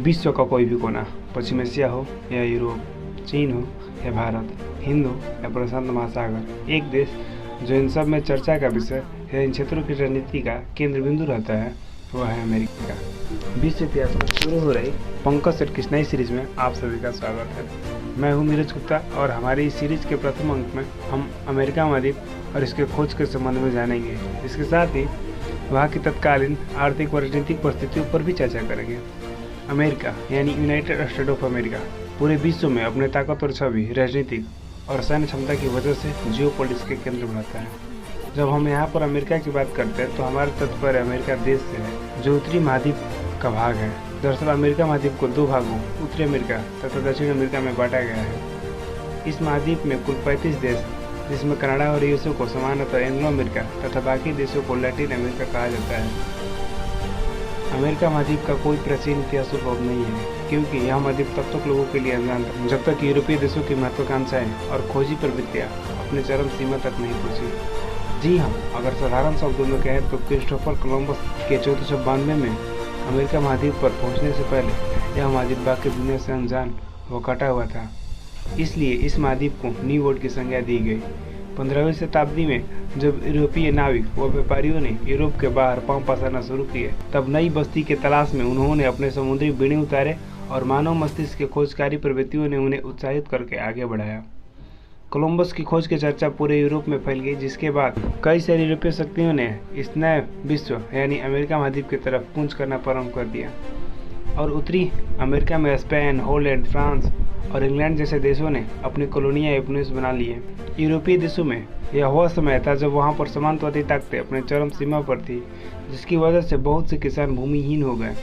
विश्व का कोई भी कोना, पश्चिम एशिया हो या यूरोप, चीन हो या भारत, हिंद हो या प्रशांत महासागर, एक देश जो इन सब में चर्चा का विषय या इन क्षेत्रों की रणनीति का केंद्र बिंदु रहता है वह है अमेरिका। विश्व इतिहास में शुरू हो रही पंकज सेठ की नई सीरीज में आप सभी का स्वागत है। मैं हूं नीरज गुप्ता और हमारी इस सीरीज के प्रथम अंक में हम अमेरिका महाद्वीप और इसके खोज के संबंध में जानेंगे। इसके साथ ही वहाँ की तत्कालीन आर्थिक व राजनीतिक परिस्थितियों पर भी चर्चा करेंगे। अमेरिका यानी यूनाइटेड स्टेट ऑफ अमेरिका पूरे विश्व में अपने ताकतवर छवि, राजनीतिक और सैन्य क्षमता की वजह से जियोपॉलिटिक्स के केंद्र बनाता है। जब हम यहाँ पर अमेरिका की बात करते हैं तो हमारे तात्पर्य अमेरिका देश से है जो उत्तरी महाद्वीप का भाग है। दरअसल अमेरिका महाद्वीप को दो भागों, उत्तरी अमेरिका तथा दक्षिण अमेरिका में बांटा गया है। इस महाद्वीप में कुल 35 देश, जिसमें कनाडा और यूएसए को सामान्यतः एंग्लो अमेरिका तथा बाकी देशों को लैटिन अमेरिका कहा जाता है। अमेरिका महाद्वीप का कोई प्राचीन इतिहास उद्भव नहीं है, क्योंकि यह महाद्वीप तब तक लोगों के लिए अनजान था जब तक यूरोपीय देशों की महत्वाकांक्षाएं और खोजी प्रवृत्तियां अपने चरम सीमा तक नहीं पहुंची। जी हाँ, अगर साधारण शब्दों में कहें तो क्रिस्टोफर कोलंबस के 1492 में अमेरिका महाद्वीप पर पहुंचने से पहले यह महाद्वीप बाकी दुनिया से अनजान व कटा हुआ था। इसलिए इस महाद्वीप को न्यू वर्ल्ड की संज्ञा दी गई। 15वीं शताब्दी में जब यूरोपीय नाविक व व्यापारियों ने यूरोप के बाहर पांव पसारना शुरू किए, तब नई बस्ती के तलाश में उन्होंने अपने समुद्री बीड़े उतारे और मानव मस्तिष्क के खोजकारी प्रवृत्तियों ने उन्हें उत्साहित करके आगे बढ़ाया। कोलंबस की खोज की चर्चा पूरे यूरोप में फैल गई, जिसके बाद कई सारी यूरोपीय शक्तियों ने इस नए विश्व यानी अमेरिका महाद्वीप की तरफ कूच करना प्रारंभ कर दिया और उत्तरी अमेरिका में स्पेन, हॉलैंड, फ्रांस और इंग्लैंड जैसे देशों ने अपनी कॉलोनियां उपनिवेश बना लिए। यूरोपीय देशों में यह वह समय था जब वहां पर सामंतवादी ताकतें अपने चरम सीमा पर थी, जिसकी वजह से बहुत से किसान भूमिहीन हो गए।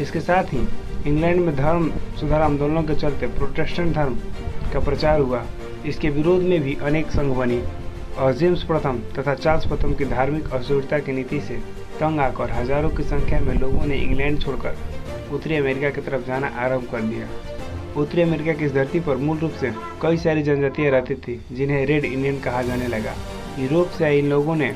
इसके साथ ही इंग्लैंड में धर्म सुधार आंदोलनों के चलते प्रोटेस्टेंट धर्म का प्रचार हुआ। इसके विरोध में भी अनेक संघ बनी और जेम्स प्रथम तथा चार्ल्स प्रथम की धार्मिक असुरता की नीति से तंग आकर हजारों की संख्या में लोगों ने इंग्लैंड छोड़कर उत्तरी अमेरिका की तरफ जाना आरंभ कर दिया। उत्तरी अमेरिका की इस धरती पर मूल रूप से कई सारी जनजातियां रहती थी, जिन्हें रेड इंडियन कहा जाने लगा। यूरोप से आए इन लोगों ने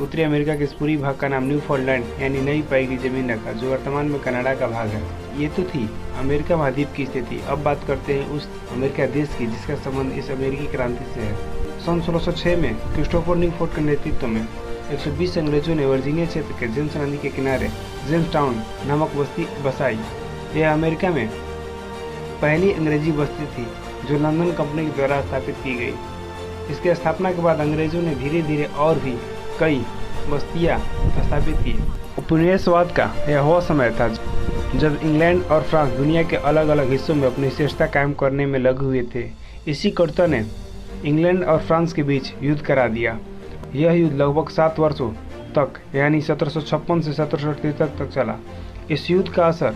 उत्तरी अमेरिका के इस पूरी भाग का नाम न्यूफाउंडलैंड यानी नई पाई गई जमीन रखा, जो वर्तमान में कनाडा का भाग है। ये तो थी अमेरिका महाद्वीप की स्थिति। अब बात करते हैं उस अमेरिका देश की जिसका संबंध इस अमेरिकी क्रांति से है। सन 1606 में क्रिस्टोफर न्यूपोर्ट के नेतृत्व में 120 अंग्रेजों ने वर्जीनिया क्षेत्र के जेम्स नदी के किनारे जेम्स टाउन नामक बस्ती बसाई। यह अमेरिका में पहली अंग्रेजी बस्ती थी जो लंदन कंपनी के द्वारा स्थापित की गई। इसके स्थापना के बाद अंग्रेजों ने धीरे धीरे और भी कई बस्तियां स्थापित की। उपनिवेशवाद का यह वह समय था जब इंग्लैंड और फ्रांस दुनिया के अलग अलग हिस्सों में अपनी विशेषता कायम करने में लगे हुए थे। इसी कटुता ने इंग्लैंड और फ्रांस के बीच युद्ध करा दिया। यह युद्ध लगभग 7 वर्षों तक यानी 1756 से 1778 तक चला। इस युद्ध का असर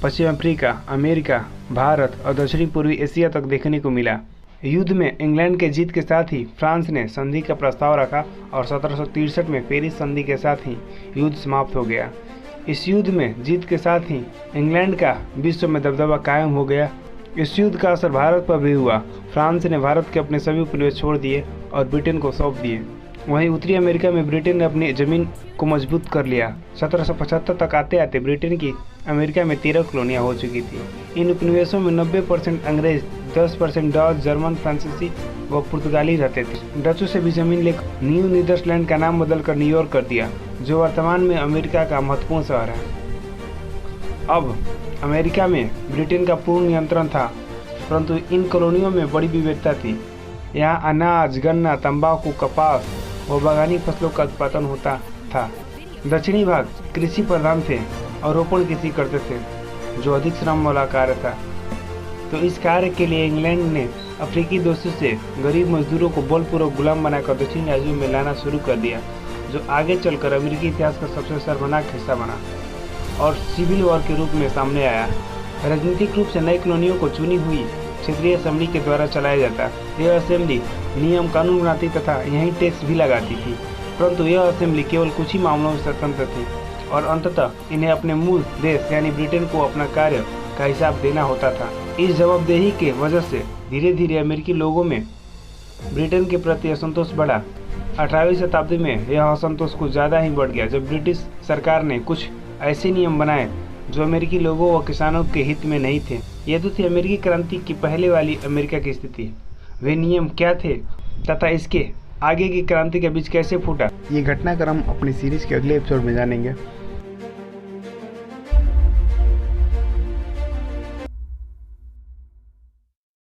पश्चिम अफ्रीका, अमेरिका, भारत और दक्षिणी पूर्वी एशिया तक देखने को मिला। युद्ध में इंग्लैंड के जीत के साथ ही फ्रांस ने संधि का प्रस्ताव रखा और 1763 में पेरिस संधि के साथ ही युद्ध समाप्त हो गया। इस युद्ध में जीत के साथ ही इंग्लैंड का विश्व में दबदबा कायम हो गया। इस युद्ध का असर भारत पर भी हुआ। फ्रांस ने भारत के अपने सभी उपनिवेश छोड़ दिए और ब्रिटेन को सौंप दिए। वहीं उत्तरी अमेरिका में ब्रिटेन ने अपनी जमीन को मजबूत कर लिया। 1775 तक आते आते ब्रिटेन की अमेरिका में 13 कॉलोनियां हो चुकी थी। इन उपनिवेशों में 90% अंग्रेज, 10% डच, जर्मन, फ्रांसीसी व पुर्तगाली रहते थे। डचों से भी जमीन लेकर न्यू नीदरलैंड का नाम बदलकर न्यूयॉर्क कर दिया, जो वर्तमान में अमेरिका का महत्वपूर्ण शहर है। अब अमेरिका में ब्रिटेन का पूर्ण नियंत्रण था, परंतु इन कॉलोनियों में बड़ी विविधता थी। यहाँ अनाज, गन्ना, तंबाकू, कपास व बागानी फसलों का उत्पादन होता था। दक्षिणी भाग कृषि प्रधान थे और रोपण कृषि करते थे, जो अधिक श्रम वाला कार्य था। तो इस कार्य के लिए इंग्लैंड ने अफ्रीकी देशों से गरीब मजदूरों को बलपूर्वक गुलाम बनाकर दक्षिणी राज्यों में लाना शुरू कर दिया, जो आगे चलकर अमेरिकी इतिहास का सबसे शर्मनाक हिस्सा बना और सिविल वॉर के रूप में सामने आया। राजनीतिक रूप से नई कॉलोनियों को चुनी हुई क्षेत्रीय असेंबली के द्वारा चलाया जाता। यह असेंबली नियम कानून बनाती तथा यहीं टैक्स भी लगाती थी, परंतु यह असेंबली केवल कुछ ही मामलों में स्वतंत्र थी और अंततः इन्हें अपने मूल देश यानी ब्रिटेन को अपना कार्य का हिसाब देना होता था। इस जवाबदेही के वजह से धीरे धीरे अमेरिकी लोगों में ब्रिटेन के प्रति असंतोष बढ़ा। 18वीं शताब्दी में यह असंतोष कुछ ज़्यादा ही बढ़ गया जब ब्रिटिश सरकार ने कुछ ऐसे नियम बनाए जो अमेरिकी लोगों व किसानों के हित में नहीं थे। यह तो थी अमेरिकी क्रांति की पहले वाली अमेरिका की स्थिति। वे नियम क्या थे तथा इसके आगे की क्रांति के बीच कैसे फूटा, ये घटनाक्रम अपनी सीरीज के अगले एपिसोड में जानेंगे।